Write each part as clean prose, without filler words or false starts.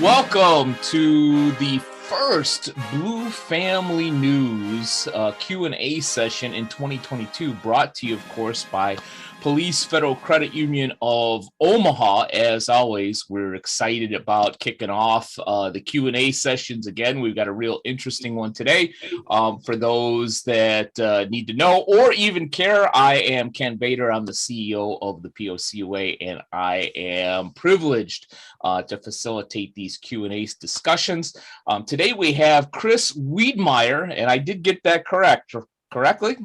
Welcome to the first Blue Family News Q&A session in 2022, brought to you, of course, by Police Federal Credit Union of Omaha. As always, we're excited about kicking off the Q&A sessions again. We've got a real interesting one today. For those that need to know or even care, I am Ken Bader. I'm the CEO of the POCUA, and I am privileged to facilitate these Q&A discussions. Today we have Chris Wiedmeyer, and I did get that correctly?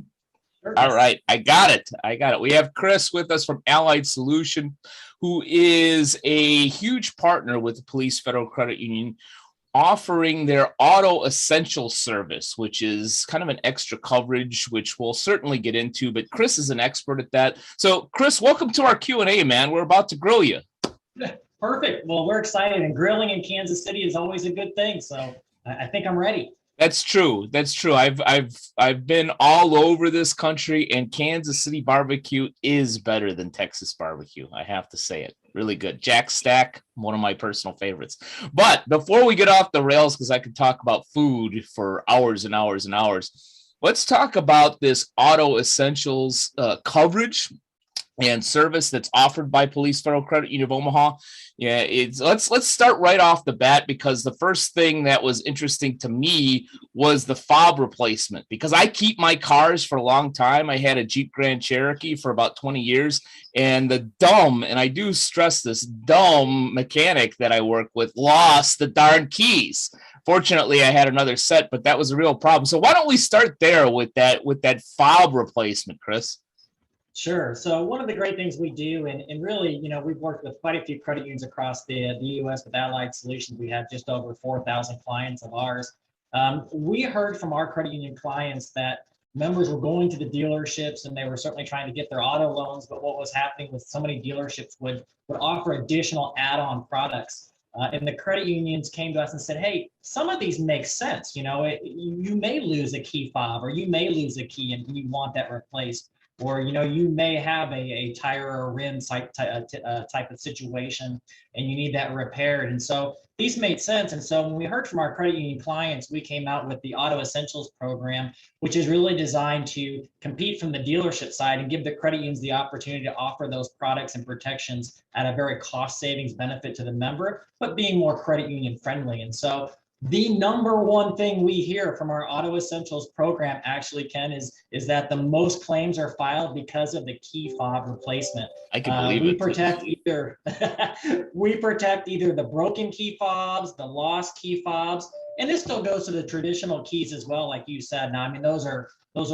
Sure. All right, I got it. We have Chris with us from Allied Solution, who is a huge partner with the Police Federal Credit Union, offering their Auto Essentials service, which is kind of an extra coverage, which we'll certainly get into, but Chris is an expert at that. So Chris, welcome to our Q&A, man. We're about to grill you. Perfect. Well, we're excited, and grilling in Kansas City is always a good thing. So I think I'm ready. That's true. I've been all over this country, and Kansas City barbecue is better than Texas barbecue. I have to say it. Really good. Jack Stack, one of my personal favorites. But before we get off the rails, because I could talk about food for hours and hours and hours, let's talk about this Auto Essentials coverage and service that's offered by Police Federal Credit Union of Omaha. Yeah, let's start right off the bat, because the first thing that was interesting to me was the fob replacement, because I keep my cars for a long time. I had a Jeep Grand Cherokee for about 20 years, and the dumb, and I do stress this, dumb mechanic that I work with lost the darn keys. Fortunately, I had another set, but that was a real problem. So why don't we start there with that fob replacement, Chris? Sure. So one of the great things we do, and really, we've worked with quite a few credit unions across the U.S. with Allied Solutions. We have just over 4,000 clients of ours. We heard from our credit union clients that members were going to the dealerships and they were certainly trying to get their auto loans, but what was happening with so many dealerships would offer additional add-on products. And the credit unions came to us and said, hey, some of these make sense. You may lose a key fob, or you may lose a key and you want that replaced. Or, you may have a tire or a rim type of situation and you need that repaired. And so these made sense. And so when we heard from our credit union clients, we came out with the Auto Essentials program, which is really designed to compete from the dealership side and give the credit unions the opportunity to offer those products and protections at a very cost savings benefit to the member, but being more credit union friendly. And so the number one thing we hear from our Auto Essentials program, actually, Ken, is that the most claims are filed because of the key fob replacement. I can believe we protect either the broken key fobs, the lost key fobs, and this still goes to the traditional keys as well, like you said. Now, I mean, those are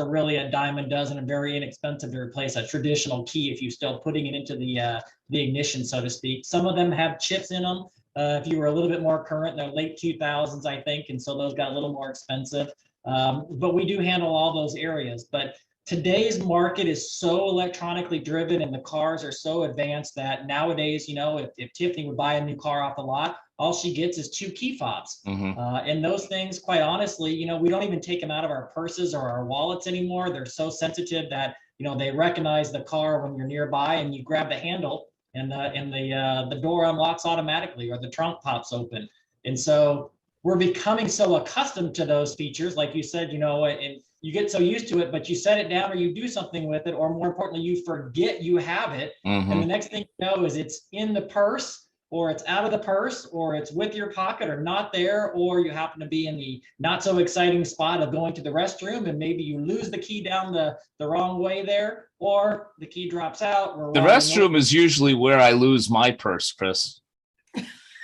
really a dime a dozen and very inexpensive to replace a traditional key if you're still putting it into the ignition, so to speak. Some of them have chips in them. If you were a little bit more current, they're late 2000s, I think, and so those got a little more expensive. But we do handle all those areas. But today's market is so electronically driven and the cars are so advanced that nowadays, if Tiffany would buy a new car off the lot, all she gets is 2 key fobs. Mm-hmm. And those things, quite honestly, we don't even take them out of our purses or our wallets anymore. They're so sensitive that, they recognize the car when you're nearby and you grab the handle and the door unlocks automatically, or the trunk pops open. And so we're becoming so accustomed to those features, like you said, and you get so used to it, but you set it down or you do something with it, or more importantly, you forget you have it. Mm-hmm. And the next thing you know is it's in the purse, or it's out of the purse, or it's with your pocket or not there, or you happen to be in the not so exciting spot of going to the restroom and maybe you lose the key down the wrong way there, or the key drops out. Or the restroom is usually where I lose my purse, Chris.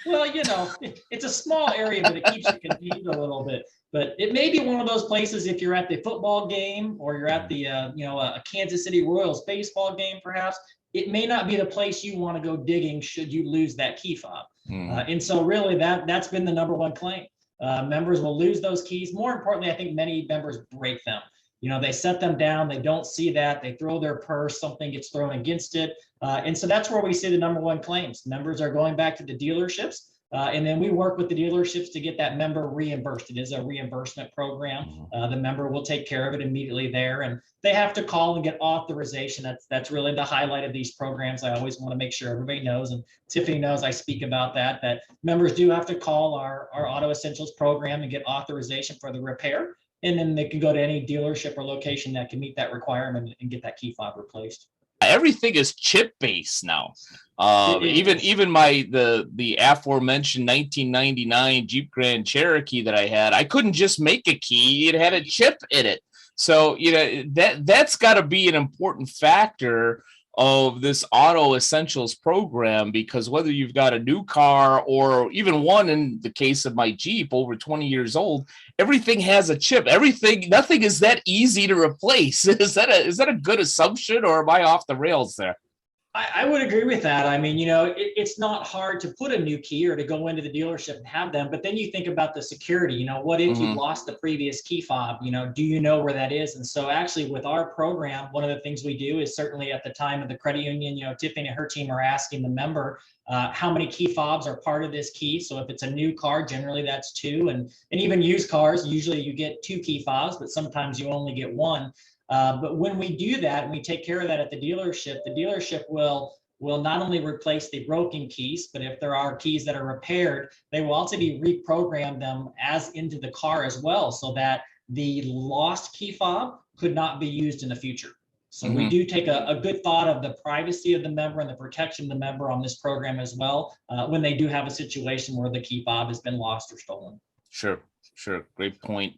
Well, it's a small area, but it keeps you contained a little bit. But it may be one of those places if you're at the football game or you're at the, a Kansas City Royals baseball game, perhaps. It may not be the place you want to go digging should you lose that key fob. And so really that's been the number one claim. Members will lose those keys. More importantly, I think many members break them. They set them down, they don't see that, they throw their purse, something gets thrown against it. And so that's where we see the number one claims. Members are going back to the dealerships. And then we work with the dealerships to get that member reimbursed. It is a reimbursement program. The member will take care of it immediately there, and they have to call and get authorization. That's really the highlight of these programs. I always want to make sure everybody knows, and Tiffany knows I speak about that members do have to call our Auto Essentials program and get authorization for the repair. And then they can go to any dealership or location that can meet that requirement and get that key fob replaced. Everything is chip based now. Even the aforementioned 1999 Jeep Grand Cherokee that I had, I couldn't just make a key; it had a chip in it. So that's got to be an important factor of this Auto Essentials program, because whether you've got a new car or even one, in the case of my Jeep, over 20 years old, everything has a chip. Nothing is that easy to replace. Is that a good assumption, or am I off the rails there? I would agree with that. I mean, it's not hard to put a new key or to go into the dealership and have them, but then you think about the security, what if you lost the previous key fob, do you know where that is? And so actually with our program, one of the things we do is, certainly at the time of the credit union, Tiffany and her team are asking the member how many key fobs are part of this key. So if it's a new car, generally that's 2, and even used cars, usually you get 2 key fobs, but sometimes you only get 1. But when we do that and we take care of that at the dealership will not only replace the broken keys, but if there are keys that are repaired, they will also be reprogrammed them as into the car as well, so that the lost key fob could not be used in the future. So we do take a good thought of the privacy of the member and the protection of the member on this program as well, when they do have a situation where the key fob has been lost or stolen. Sure. Great point.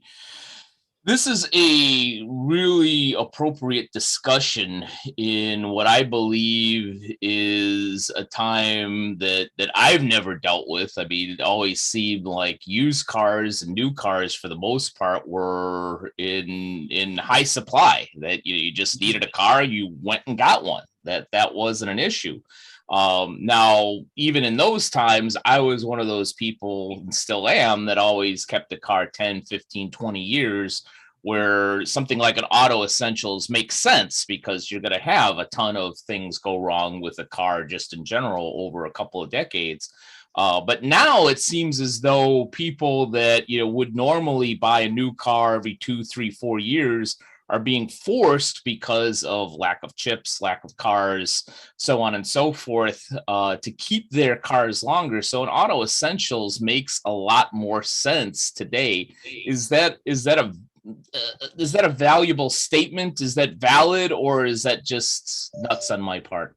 This is a really appropriate discussion in what I believe is a time that I've never dealt with. I mean, it always seemed like used cars and new cars, for the most part, were in high supply, that you just needed a car, you went and got one. That wasn't an issue. Now, even in those times, I was one of those people, and still am, that always kept the car 10, 15, 20 years, where something like an Auto Essentials makes sense, because you're going to have a ton of things go wrong with a car just in general over a couple of decades. But now it seems as though people that would normally buy a new car every 2, 3, 4 years are being forced, because of lack of chips, lack of cars, so on and so forth, to keep their cars longer. So an Auto Essentials makes a lot more sense today. Is that a valuable statement? Is that valid, or is that just nuts on my part?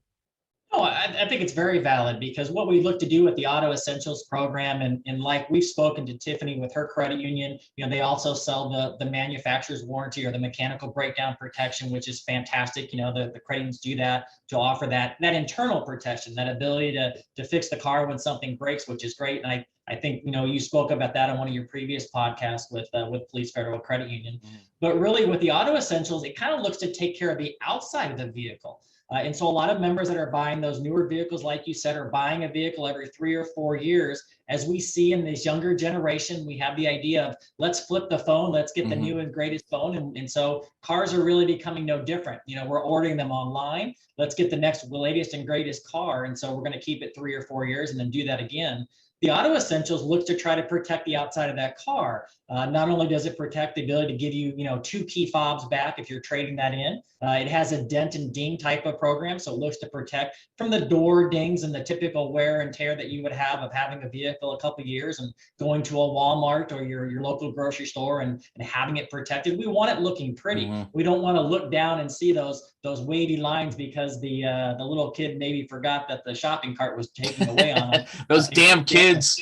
No, I think it's very valid, because what we look to do with the Auto Essentials program, and like we've spoken to Tiffany with her credit union, they also sell the manufacturer's warranty or the mechanical breakdown protection, which is fantastic. The credit unions do that to offer that internal protection, that ability to fix the car when something breaks, which is great. And I think you spoke about that on one of your previous podcasts with Police Federal Credit Union. But really, with the Auto Essentials, it kind of looks to take care of the outside of the vehicle. And so a lot of members that are buying those newer vehicles, like you said, are buying a vehicle every 3 or 4 years. As we see in this younger generation, we have the idea of, let's flip the phone, let's get the new and greatest phone. And so cars are really becoming no different. We're ordering them online. Let's get the next latest and greatest car. And so we're going to keep it 3 or 4 years and then do that again. The Auto Essentials looks to try to protect the outside of that car. Not only does it protect the ability to give you, 2 key fobs back if you're trading that in, it has a dent and ding type of program. So it looks to protect from the door dings and the typical wear and tear that you would have of having a vehicle a couple of years and going to a Walmart or your local grocery store and having it protected. We want it looking pretty. We don't want to look down and see those wavy lines because the little kid maybe forgot that the shopping cart was taken away on them. Those damn kids.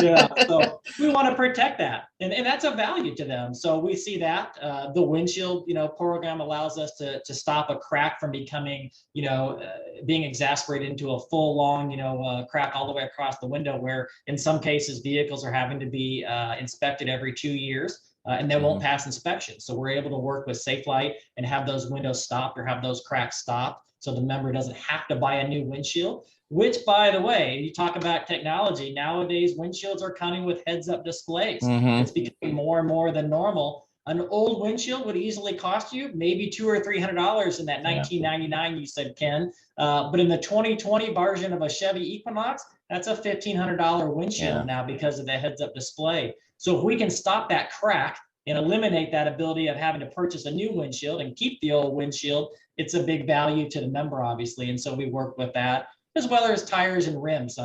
Yeah, so we want to protect that. And that's a value to them. So we see that the windshield, program allows us to stop a crack from becoming, being exacerbated into a full long, crack all the way across the window, where in some cases vehicles are having to be inspected every 2 years. And they won't pass inspection. So we're able to work with Safelite and have those windows stopped or have those cracks stopped, so the member doesn't have to buy a new windshield. Which, by the way, you talk about technology, nowadays windshields are coming with heads-up displays. It's becoming more and more than normal. An old windshield would easily cost you maybe $200 or $300 in that 1999 you said, Ken. But in the 2020 version of a Chevy Equinox, that's a $1,500 windshield now because of the heads-up display. So if we can stop that crack and eliminate that ability of having to purchase a new windshield and keep the old windshield, it's a big value to the member, obviously. And so we work with that, as well as tires and rims.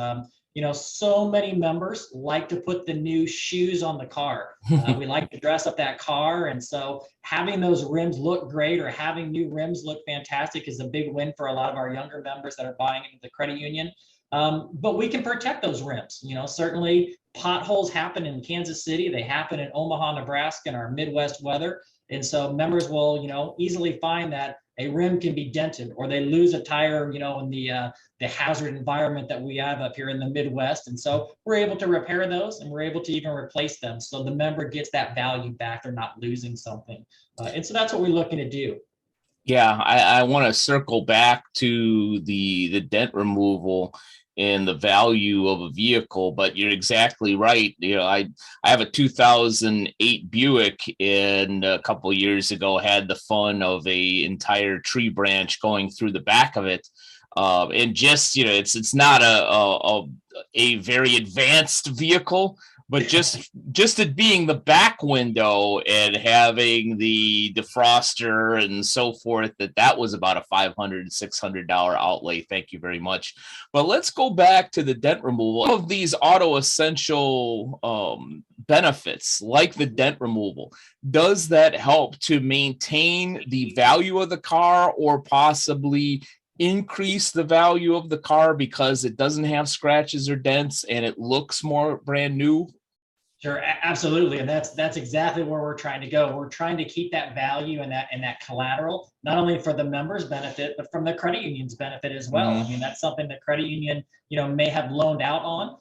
So many members like to put the new shoes on the car. We like to dress up that car. And so having those rims look great or having new rims look fantastic is a big win for a lot of our younger members that are buying into the credit union. But we can protect those rims. Certainly potholes happen in Kansas City. They happen in Omaha, Nebraska, in our Midwest weather. And so members will, easily find that a rim can be dented or they lose a tire, in the hazard environment that we have up here in the Midwest. And so we're able to repair those and we're able to even replace them. So the member gets that value back. They're not losing something. And so that's what we're looking to do. Yeah, I want to circle back to the dent removal and the value of a vehicle, but you're exactly right. I have a 2008 Buick, and a couple of years ago had the fun of a entire tree branch going through the back of it. And just, it's not a very advanced vehicle, but just it being the back window and having the defroster and so forth, that was about a $500, $600 outlay. Thank you very much. But let's go back to the dent removal of these auto essential benefits like the dent removal. Does that help to maintain the value of the car or possibly increase the value of the car because it doesn't have scratches or dents and it looks more brand new? Sure, absolutely, and that's exactly where we're trying to go. We're trying to keep that value and that collateral, not only for the members' benefit, but from the credit union's benefit as well. I mean, that's something the credit union, may have loaned out on.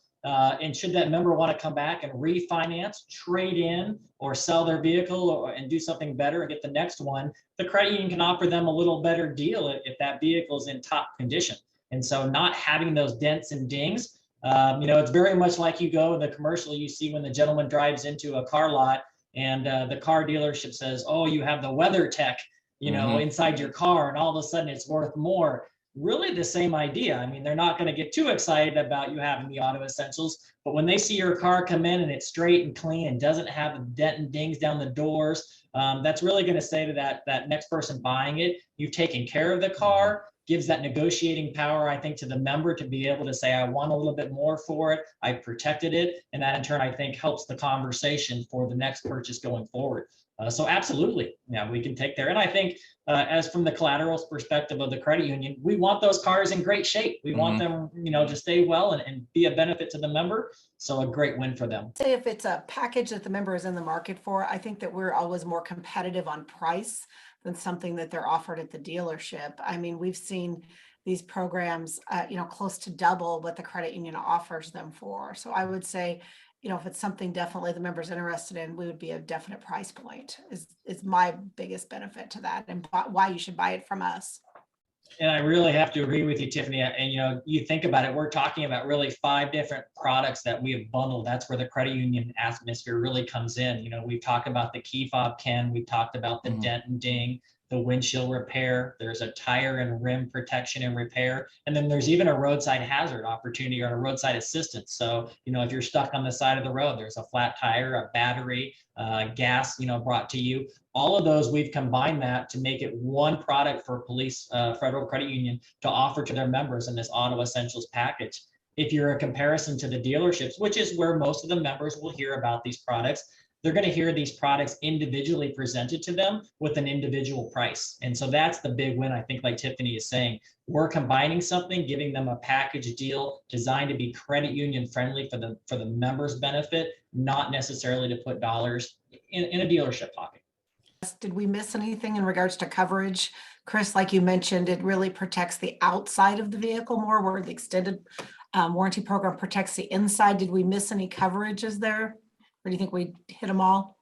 And should that member want to come back and refinance, trade in, or sell their vehicle and do something better and get the next one, the credit union can offer them a little better deal if that vehicle is in top condition. And so not having those dents and dings, it's very much like you go in the commercial you see when the gentleman drives into a car lot and the car dealership says, oh, you have the WeatherTech, inside your car, and all of a sudden it's worth more. Really the same idea. I mean, they're not going to get too excited about you having the auto essentials, but when they see your car come in and it's straight and clean and doesn't have a dent and dings down the doors, that's really going to say to that next person buying it, you've taken care of the car. Gives that negotiating power, I think, to the member to be able to say, I want a little bit more for it. I protected it. And that in turn, I think, helps the conversation for the next purchase going forward. So absolutely, yeah, we can take there. And I think as from the collateral's perspective of the credit union, we want those cars in great shape. We want them, to stay well and be a benefit to the member. So a great win for them. Say if it's a package that the member is in the market for, I think that we're always more competitive on price than something that they're offered at the dealership. I mean, we've seen these programs, close to double what the credit union offers them for. So I would say, if it's something definitely the member's interested in, we would be a definite price point is my biggest benefit to that and why you should buy it from us. And I really have to agree with you, Tiffany. And, you think about it, we're talking about really 5 different products that we have bundled. That's where the credit union atmosphere really comes in. We've talked about the key fob, Ken. We've talked about the dent and ding, the windshield repair. There's a tire and rim protection and repair. And then there's even a roadside hazard opportunity or a roadside assistance. So, if you're stuck on the side of the road, there's a flat tire, a battery, gas, brought to you. All of those, we've combined that to make it one product for Police Federal Credit Union to offer to their members in this Auto Essentials package. If you're a comparison to the dealerships, which is where most of the members will hear about these products, they're going to hear these products individually presented to them with an individual price. And so that's the big win, I think, like Tiffany is saying. We're combining something, giving them a package deal designed to be credit union friendly for the members' benefit, not necessarily to put dollars in a dealership pocket. Did we miss anything in regards to coverage? Chris, like you mentioned, it really protects the outside of the vehicle more, where the extended warranty program protects the inside. Did we miss any coverages there? Or do you think we hit them all?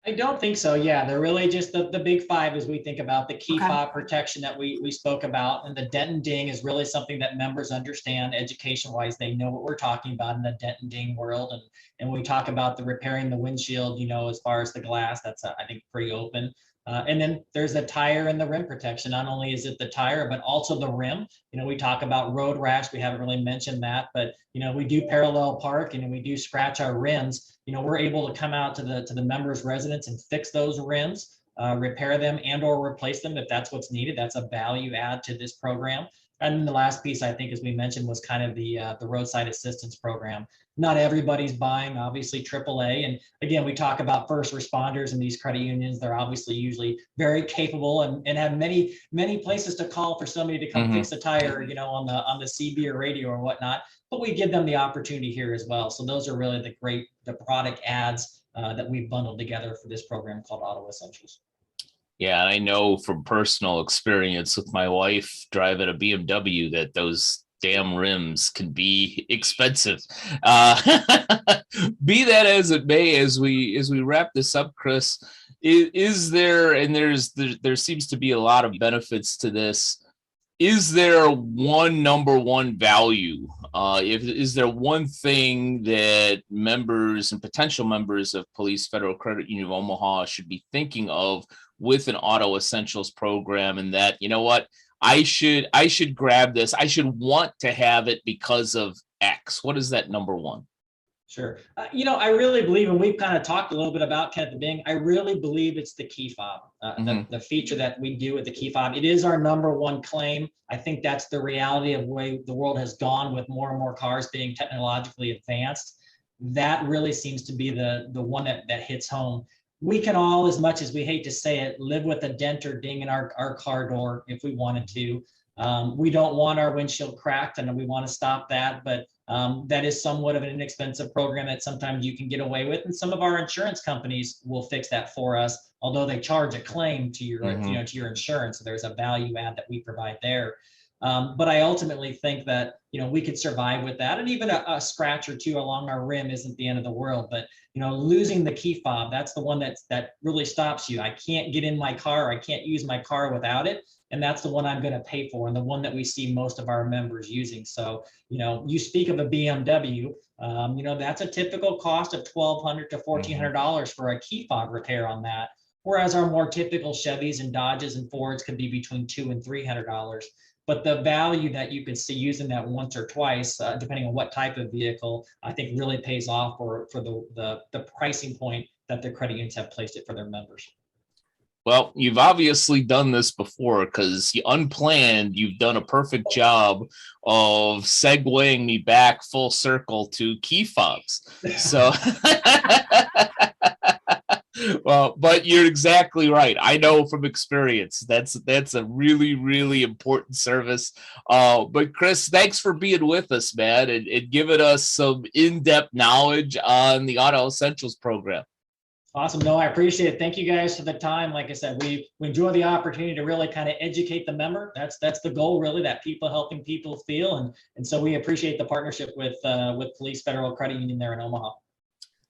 I don't think so. Yeah, they're really just the big five as we think about the key Okay. fob protection that we spoke about. And the dent and ding is really something that members understand education wise. They know what we're talking about in the dent and ding world. And when we talk about the repairing the windshield, as far as the glass, that's I think pretty open. And then there's the tire and the rim protection. Not only is it the tire, but also the rim. We talk about road rash. We haven't really mentioned that, but we do parallel park and we do scratch our rims. We're able to come out to the members' residence and fix those rims, repair them and or replace them if that's what's needed. That's a value add to this program. And then the last piece, I think, as we mentioned, was kind of the roadside assistance program. Not everybody's buying, obviously, AAA. And again, we talk about first responders and these credit unions. They're obviously usually very capable and have many, many places to call for somebody to come fix a tire, on the CB or radio or whatnot. But we give them the opportunity here as well. So those are really the product ads that we've bundled together for this program called Auto Essentials. Yeah, I know from personal experience with my wife driving a BMW that those damn rims can be expensive. Be that as it may, as we wrap this up, Chris, is there, and there seems to be a lot of benefits to this. Is there one number one value? Is there one thing that members and potential members of Police Federal Credit Union of Omaha should be thinking of with an Auto Essentials program, and that, what, I should grab this. I should want to have it because of X. What is that number one? Sure. I really believe, and we've kind of talked a little bit about kind of the Bing, I really believe it's the key fob, the feature that we do with the key fob. It is our number one claim. I think that's the reality of the way the world has gone with more and more cars being technologically advanced. That really seems to be the one that hits home. We can all, as much as we hate to say it, live with a dent or ding in our car door if we wanted to. We don't want our windshield cracked, and we want to stop that, but that is somewhat of an inexpensive program that sometimes you can get away with, and some of our insurance companies will fix that for us, although they charge a claim to your to your insurance. So there's a value add that we provide there. But I ultimately think that we could survive with that, and even a scratch or two along our rim isn't the end of the world. But losing the key fob, that's the one that really stops you. I can't get in my car, I can't use my car without it. And that's the one I'm going to pay for, and the one that we see most of our members using. So, you speak of a BMW, that's a typical cost of $1,200 to $1,400 for a key fob repair on that. Whereas our more typical Chevys and Dodges and Fords could be between $200 and $300. But the value that you could see using that once or twice, depending on what type of vehicle, I think really pays off for the pricing point that the credit unions have placed it for their members. Well, you've obviously done this before, because unplanned, you've done a perfect job of segueing me back full circle to key fobs. So, well, but you're exactly right. I know from experience that's a really, really important service. But Chris, thanks for being with us, man, and giving us some in-depth knowledge on the Auto Essentials program. Awesome. No, I appreciate it. Thank you guys for the time. Like I said, we enjoy the opportunity to really kind of educate the member. That's the goal, really, that people helping people feel. And so we appreciate the partnership with Police Federal Credit Union there in Omaha.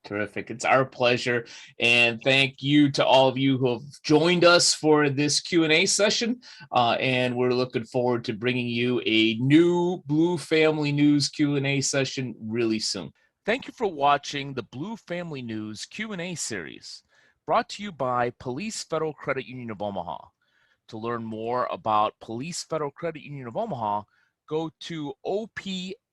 Terrific. It's our pleasure. And thank you to all of you who have joined us for this Q&A session. And we're looking forward to bringing you a new Blue Family News Q&A session really soon. Thank you for watching the Blue Family News Q&A series, brought to you by Police Federal Credit Union of Omaha. To learn more about Police Federal Credit Union of Omaha, go to opfcu.net.